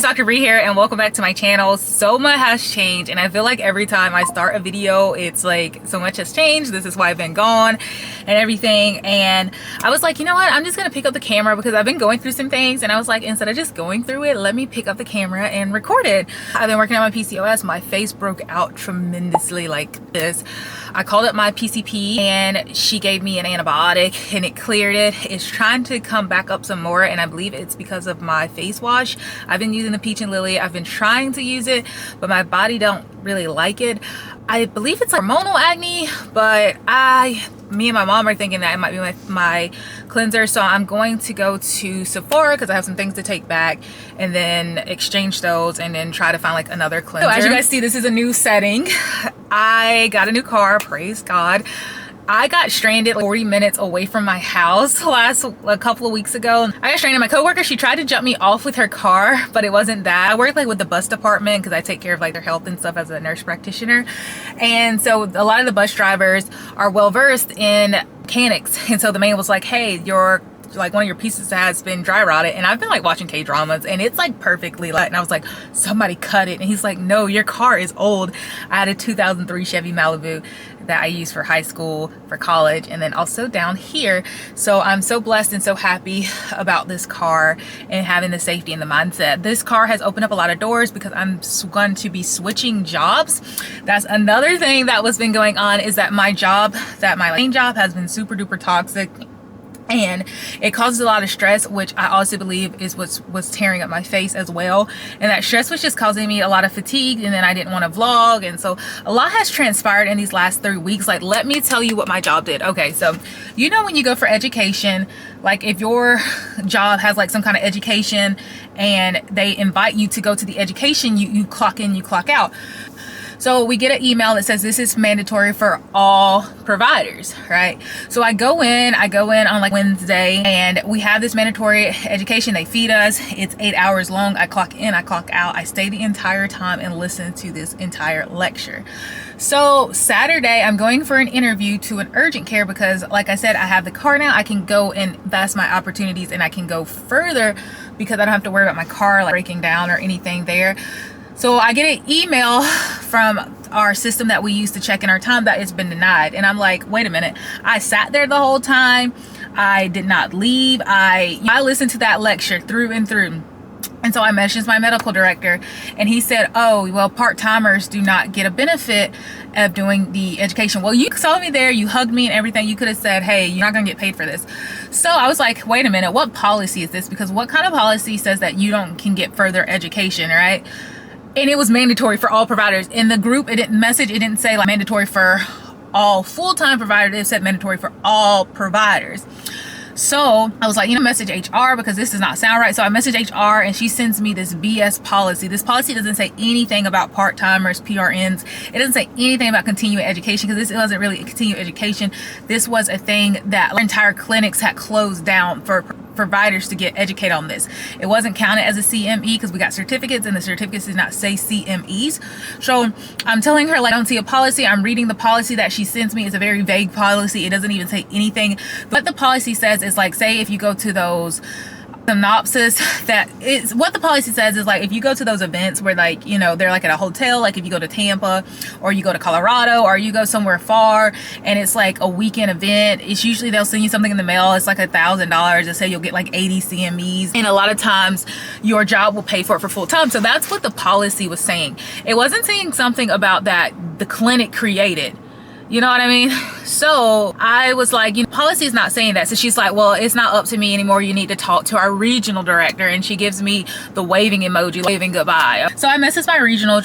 Dr. Bree here, and welcome back to my channel. So much has changed, and I feel like every time I start a video, it's like so much has changed. This is why I've been gone and everything. And I was like, you know what? I'm just gonna pick up the camera because I've been going through some things, and I was like, instead of just going through it, let me pick up the camera and record it. I've been working on my PCOS. My face broke out tremendously like this. I called up my PCP and she gave me an antibiotic and it cleared it. It's trying to come back up some more, and I believe it's because of my face wash. I've been using the Peach and Lily. I've been trying to use it, but my body don't really like it. I believe it's like hormonal acne, but me and my mom are thinking that it might be my cleanser. So I'm going to go to Sephora because I have some things to take back and then exchange those and then try to find like another cleanser. So as you guys see, this is a new setting. I got a new car, praise God. I got stranded 40 minutes away from my house a couple of weeks ago. I got stranded. My coworker, she tried to jump me off with her car, but it wasn't that. I work like with the bus department because I take care of like their health and stuff as a nurse practitioner. And so a lot of the bus drivers are well versed in mechanics. And so the man was like, hey, one of your pieces has been dry rotted. And I've been like watching K-dramas and it's like perfectly lit. And I was like, somebody cut it. And he's like, no, your car is old. I had a 2003 Chevy Malibu that I used for high school, for college, and then also down here. So I'm so blessed and so happy about this car and having the safety and the mindset. This car has opened up a lot of doors because I'm going to be switching jobs. That's another thing that was been going on, is that my main job has been super duper toxic. And it causes a lot of stress, which I also believe is what's tearing up my face as well. And that stress was just causing me a lot of fatigue, and then I didn't want to vlog. And so a lot has transpired in these last 3 weeks. Like, let me tell you what my job did. Okay, so you know when you go for education, like if your job has like some kind of education and they invite you to go to the education, you clock in, you clock out. So we get an email that says this is mandatory for all providers, right? So I go in on like Wednesday, and we have this mandatory education. They feed us. It's 8 hours long. I clock in, I clock out. I stay the entire time and listen to this entire lecture. So Saturday, I'm going for an interview to an urgent care because, like I said, I have the car now. I can go, and that's my opportunities, and I can go further because I don't have to worry about my car like breaking down or anything there. So I get an email from our system that we use to check in our time that it's been denied. And I'm like, wait a minute. I sat there the whole time. I did not leave. I listened to that lecture through and through. And so I messaged my medical director, and he said, oh, well, part-timers do not get a benefit of doing the education. Well, you saw me there, you hugged me and everything. You could have said, hey, you're not gonna get paid for this. So I was like, wait a minute, what policy is this? Because what kind of policy says that you can get further education, right? And it was mandatory for all providers. In the group, it didn't say like mandatory for all full-time providers. It said mandatory for all providers. So I was like, message HR because this does not sound right. So I messaged HR, and she sends me this BS policy. This policy doesn't say anything about part-timers, PRNs. It doesn't say anything about continuing education, because this wasn't really a continuing education. This was a thing that entire clinics had closed down for providers to get educated on this. It wasn't counted as a CME because we got certificates, and the certificates did not say CMEs. So I'm telling her, like, I don't see a policy. I'm reading the policy that she sends me. It's a very vague policy. It doesn't even say anything. But the policy says is like, say if you go to those synopsis, what the policy says is like, if you go to those events where like, they're like at a hotel, like if you go to Tampa or you go to Colorado or you go somewhere far and it's like a weekend event, it's usually they'll send you something in the mail. It's like $1,000 and say you'll get like 80 CMEs, and a lot of times your job will pay for it for full time. So that's what the policy was saying. It wasn't saying something about that the clinic created. You know what I mean? So I was like, policy is not saying that. So she's like, well, it's not up to me anymore. You need to talk to our regional director. And she gives me the waving emoji, waving goodbye. So I messaged my regional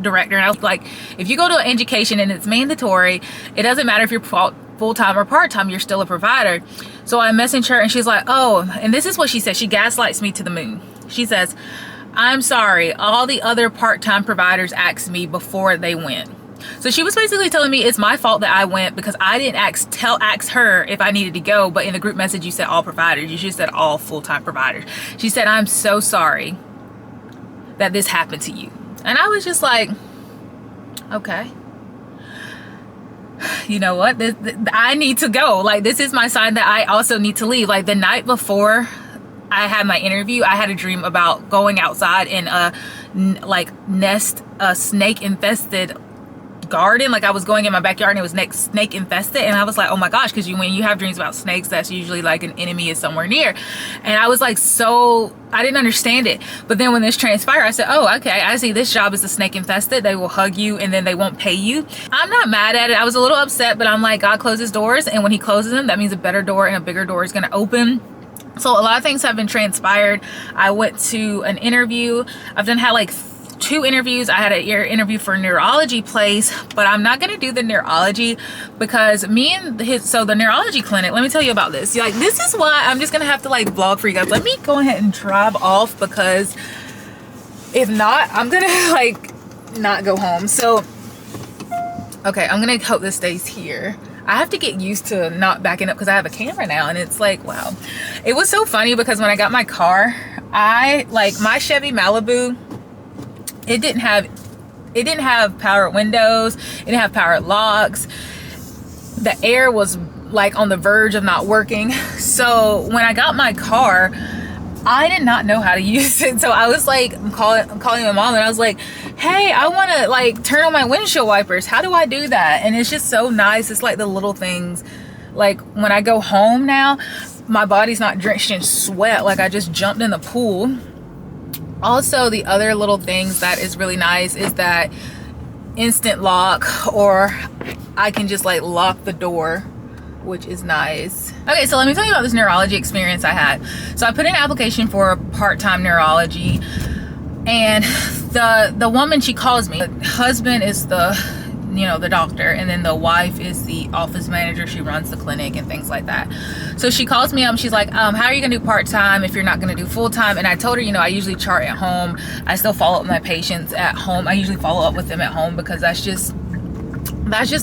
director, and I was like, if you go to education and it's mandatory, it doesn't matter if you're full-time or part-time, you're still a provider. So I messaged her, and she's like, oh, and this is what she says. She gaslights me to the moon. She says, I'm sorry, all the other part-time providers asked me before they went. So she was basically telling me it's my fault that I went because I didn't ask her if I needed to go, but in the group message you said all providers. You should have said all full-time providers. She said, I'm so sorry that this happened to you. And I was just like, okay. You know what? I need to go. Like, this is my sign that I also need to leave. Like, the night before I had my interview, I had a dream about going outside in a snake infested garden. Like I was going in my backyard and it was snake infested, and I was like, oh my gosh, because when you have dreams about snakes, that's usually like an enemy is somewhere near. And I was like, so I didn't understand it. But then when this transpired, I said, oh, okay, I see, this job is the snake infested. They will hug you and then they won't pay you. I'm not mad at it. I was a little upset, but I'm like, God closes doors, and when he closes them, that means a better door and a bigger door is going to open. So a lot of things have been transpired. I went to an interview. I've had like 2 interviews. I had an interview for a neurology place, but I'm not going to do the neurology because the neurology clinic, let me tell you about this. Like, this is why I'm just going to have to like vlog for you guys. Let me go ahead and drive off, because if not, I'm going to like not go home. So, okay, I'm going to hope this stays here. I have to get used to not backing up because I have a camera now, and it's like, wow. It was so funny because when I got my car, my Chevy Malibu, it didn't have power windows, it didn't have power locks. The air was like on the verge of not working. So when I got my car, I did not know how to use it. So I was like, I'm calling my mom, and I was like, hey, I want to like turn on my windshield wipers. How do I do that? And it's just so nice. It's like the little things. Like when I go home now, my body's not drenched in sweat. Like I just jumped in the pool. Also, the other little things that is really nice is that instant lock, or I can just like lock the door, which is nice. Okay, so let me tell you about this neurology experience I had. So I put in an application for part-time neurology, and the woman, she calls me. The husband is the doctor, and then the wife is the office manager. She runs the clinic and things like that. So she calls me up. She's like, how are you gonna do part-time if you're not gonna do full-time? And I told her, I usually chart at home. I still follow up with my patients at home. I usually follow up with them at home because that's just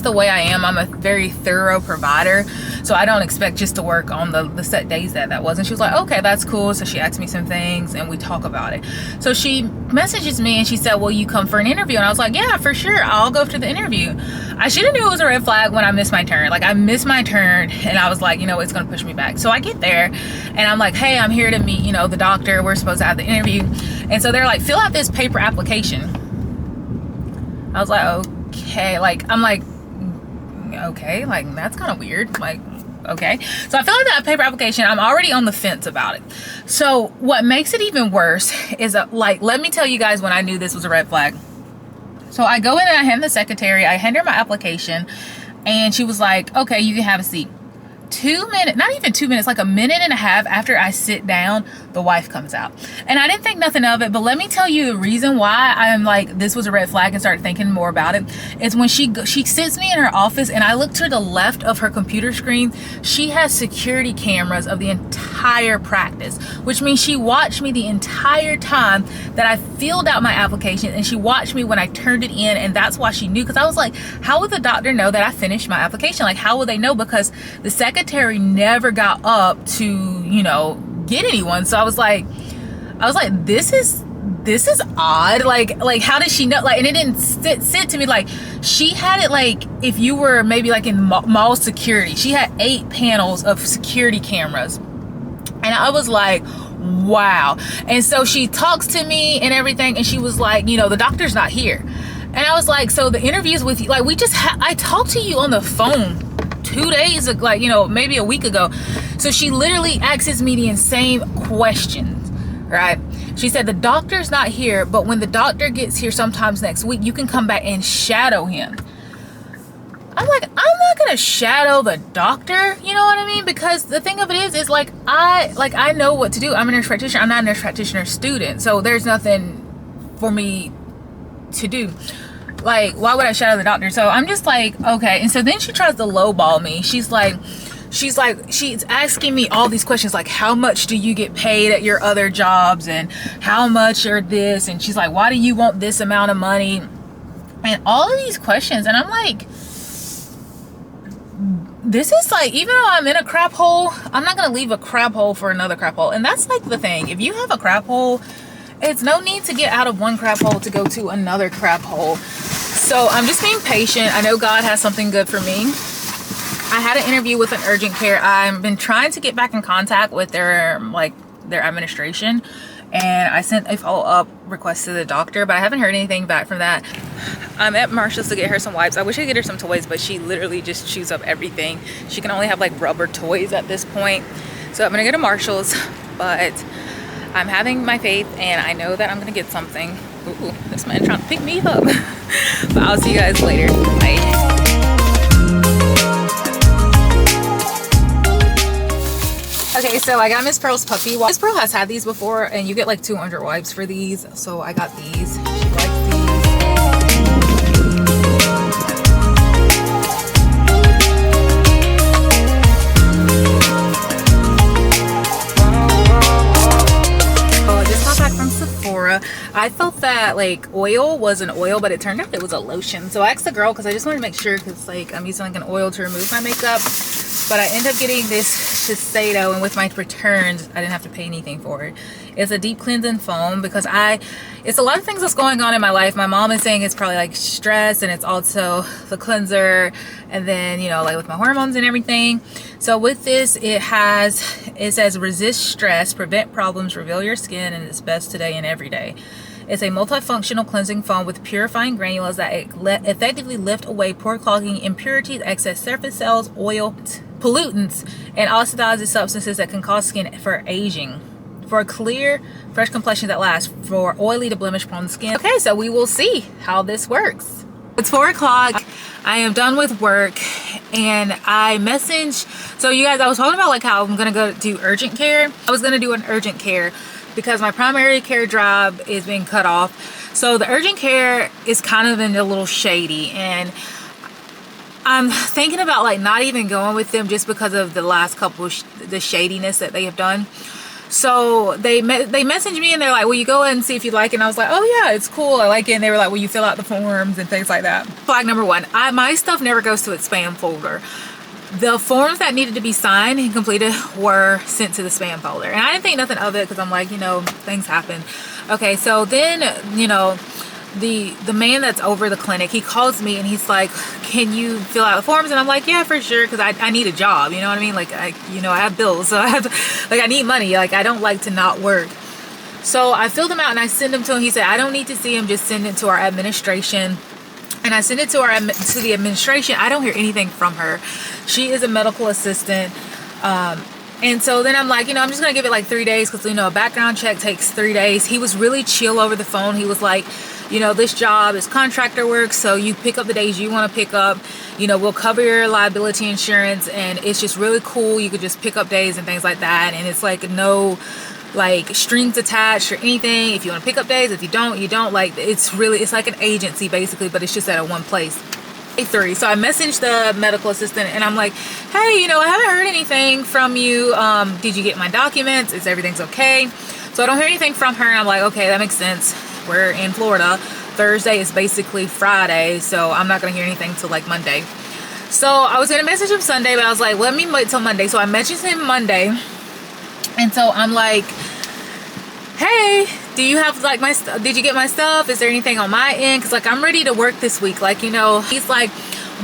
the way I am. I'm a very thorough provider, so I don't expect just to work on the set days that was. And she was like, okay, that's cool. So she asked me some things and we talk about it. So she messages me and she said, will you come for an interview? And I was like, yeah, for sure, I'll go to the interview. I should have knew it was a red flag when I missed my turn. Like I missed my turn, and I was like, it's gonna push me back. So I get there and I'm like, hey, I'm here to meet the doctor. We're supposed to have the interview. And so they're like, fill out this paper application. I was like, okay. Like I'm like, okay, like that's kind of weird. Like, okay. So I filled out that paper application. I'm already on the fence about it. So what makes it even worse is let me tell you guys when I knew this was a red flag. So I go in and I hand the secretary, I hand her my application, and she was like, okay, you can have a seat. 2 minutes, not even 2 minutes, like a minute and a half after I sit down, the wife comes out. And I didn't think nothing of it, but let me tell you the reason why I'm like, this was a red flag and started thinking more about it, is when she sits me in her office and I look to the left of her computer screen, she has security cameras of the entire practice, which means she watched me the entire time that I filled out my application, and she watched me when I turned it in, and that's why she knew. Because I was like, how would the doctor know that I finished my application? Like, how would they know? Because the secretary never got up to get anyone. So I was like this is odd. Like how did she know? Like, and it didn't sit to me. Like she had it like if you were maybe like in mall security, she had 8 panels of security cameras, and I was like, wow. And so she talks to me and everything, and she was like, the doctor's not here. And I was like, so the interviews with you, like I talked to you on the phone 2 days ago, like maybe a week ago. So she literally asks me the same questions, right? She said the doctor's not here, but when the doctor gets here sometimes next week, you can come back and shadow him. I'm like, I'm not gonna shadow the doctor, you know what I mean? Because the thing of it is like I know what to do. I'm a nurse practitioner. I'm not a nurse practitioner student, so there's nothing for me to do. Like, why would I shadow the doctor? So I'm just like, okay. And so then she tries to lowball me. She's asking me all these questions, like, how much do you get paid at your other jobs, and how much are this, and she's like, why do you want this amount of money, and all of these questions. And I'm like, this is like, even though I'm in a crap hole, I'm not gonna leave a crap hole for another crap hole. And that's like the thing, if you have a crap hole, it's no need to get out of one crap hole to go to another crap hole. So I'm just being patient. I know God has something good for me. I had an interview with an urgent care. I've been trying to get back in contact with their their administration, and I sent a follow-up request to the doctor, but I haven't heard anything back from that. I'm at Marshall's to get her some wipes. I wish I could get her some toys, but she literally just chews up everything. She can only have like rubber toys at this point. So I'm gonna go to Marshall's, but I'm having my faith and I know that I'm gonna get something. Ooh, this man trying to pick me up. But I'll see you guys later. Bye. Okay, so I got Miss Pearl's puppy wipes. Miss Pearl has had these before, and you get like 200 wipes for these. So I got these. She likes these. Oh, I just got back from Sephora. I felt that like oil was an oil, but it turned out it was a lotion. So I asked the girl because I just wanted to make sure, because like I'm using like an oil to remove my makeup. But I ended up getting this Shiseido, and with my returns, I didn't have to pay anything for it. It's a deep cleansing foam because it's a lot of things that's going on in my life. My mom is saying it's probably like stress, and it's also the cleanser, and then, you know, like with my hormones and everything. So with this, it says resist stress, prevent problems, reveal your skin, and it's best today and every day. It's a multifunctional cleansing foam with purifying granules that effectively lift away pore clogging, impurities, excess surface cells, oil, pollutants, and oxidizing substances that can cause skin for aging. For a clear, fresh complexion that lasts. For oily to blemish-prone skin. Okay, so we will see how this works. It's 4 o'clock. I am done with work, and I messaged. So you guys, I was talking about like how I'm gonna go do urgent care. I was gonna do an urgent care because my primary care job is being cut off. So the urgent care is kind of in a little shady, and I'm thinking about like not even going with them just because of the last couple the shadiness that they have done. So they messaged me and they're like, will you go ahead and see if you like it? And I was like, oh yeah, it's cool, I like it. And they were like, will you fill out the forms and things like that? Flag number 1, my stuff never goes to its spam folder. The forms that needed to be signed and completed were sent to the spam folder, and I didn't think nothing of it because I'm like, you know, things happen. Okay, so then, you know, the man that's over the clinic, he calls me and he's like, can you fill out the forms? And I'm like, yeah, for sure, because I need a job, you know what I mean? Like, I have bills, so I have to, like, I need money. Like, I don't like to not work. So I filled them out and I send them to him. He said, I don't need to see him, just send it to our administration. And I sent it to the administration. I don't hear anything from her. She is a medical assistant. And so then I'm like, you know, I'm just gonna give it like 3 days, because, you know, a background check takes 3 days. He was really chill over the phone. He was like, you know, this job is contractor work, so you pick up the days you want to pick up. You know, we'll cover your liability insurance, and it's just really cool. You could just pick up days and things like that, and it's like no like strings attached or anything. If you want to pick up days, if you don't, you don't. Like, it's like an agency basically, but it's just at one place. 3. So I messaged the medical assistant and I'm like, hey, you know, I haven't heard anything from you. Did you get my documents? Is everything's okay? So I don't hear anything from her, and I'm like, okay, that makes sense. We're in Florida. Thursday is basically Friday, so I'm not gonna hear anything till like Monday. So I was gonna message him Sunday, but I was like, let me wait till Monday. So I messaged him Monday, and so I'm like, hey, do you have like my stuff? Did you get my stuff? Is there anything on my end? Because like I'm ready to work this week. Like, you know, he's like,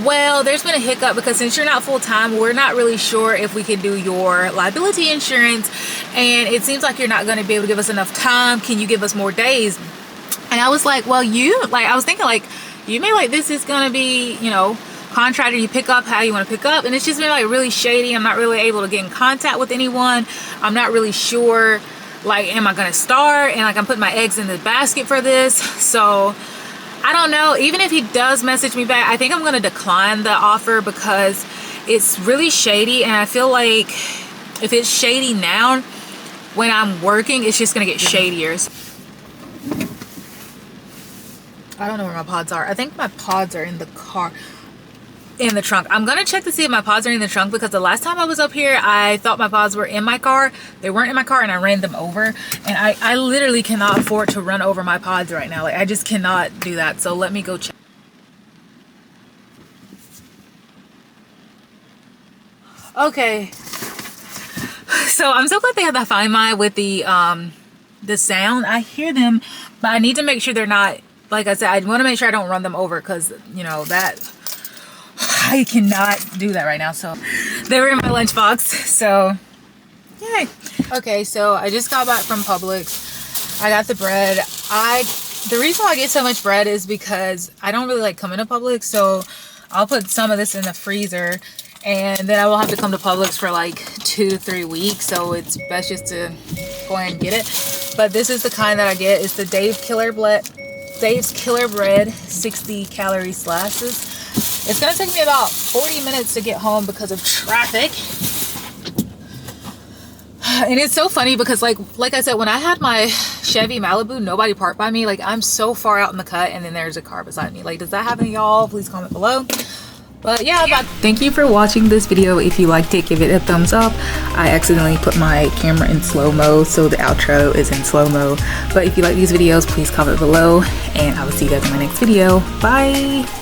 well, there's been a hiccup because since you're not full-time, we're not really sure if we can do your liability insurance, and it seems like you're not going to be able to give us enough time. Can you give us more days? And I was like, well, I was thinking like, you may like, this is going to be, you know, contractor, you pick up how you want to pick up, and it's just been like really shady. I'm not really able to get in contact with anyone. I'm not really sure, like, am I going to start? And like, I'm putting my eggs in the basket for this. So I don't know. Even if he does message me back, I think I'm going to decline the offer because it's really shady. And I feel like if it's shady now, when I'm working, it's just going to get shadier. I don't know where my pods are. I think my pods are in the car, in the trunk. I'm going to check to see if my pods are in the trunk, because the last time I was up here, I thought my pods were in my car. They weren't in my car, and I ran them over. And I literally cannot afford to run over my pods right now. Like, I just cannot do that. So let me go check. Okay. So I'm so glad they have the Find My with the sound. I hear them, but I need to make sure they're not, like I said, I want to make sure I don't run them over, because, you know, that I cannot do that right now. So they were in my lunchbox. So Yay. Okay, so I just got back from Publix. I got the bread. The reason why I get so much bread is because I don't really like coming to Publix, so I'll put some of this in the freezer, and then I will have to come to Publix for like 2 to 3 weeks, so it's best just to go ahead and get it. But this is the kind that I get. It's the Dave's Killer Bread 60 calorie slices. It's gonna take me about 40 minutes to get home because of traffic. And it's so funny because like I said, when I had my Chevy Malibu, nobody parked by me. Like, I'm so far out in the cut and then there's a car beside me. Like, does that happen to y'all? Please comment below. But yeah, thank you for watching this video. If you liked it, give it a thumbs up. I accidentally put my camera in slow-mo, so the outro is in slow-mo. But if you like these videos, please comment below, and I will see you guys in my next video. Bye.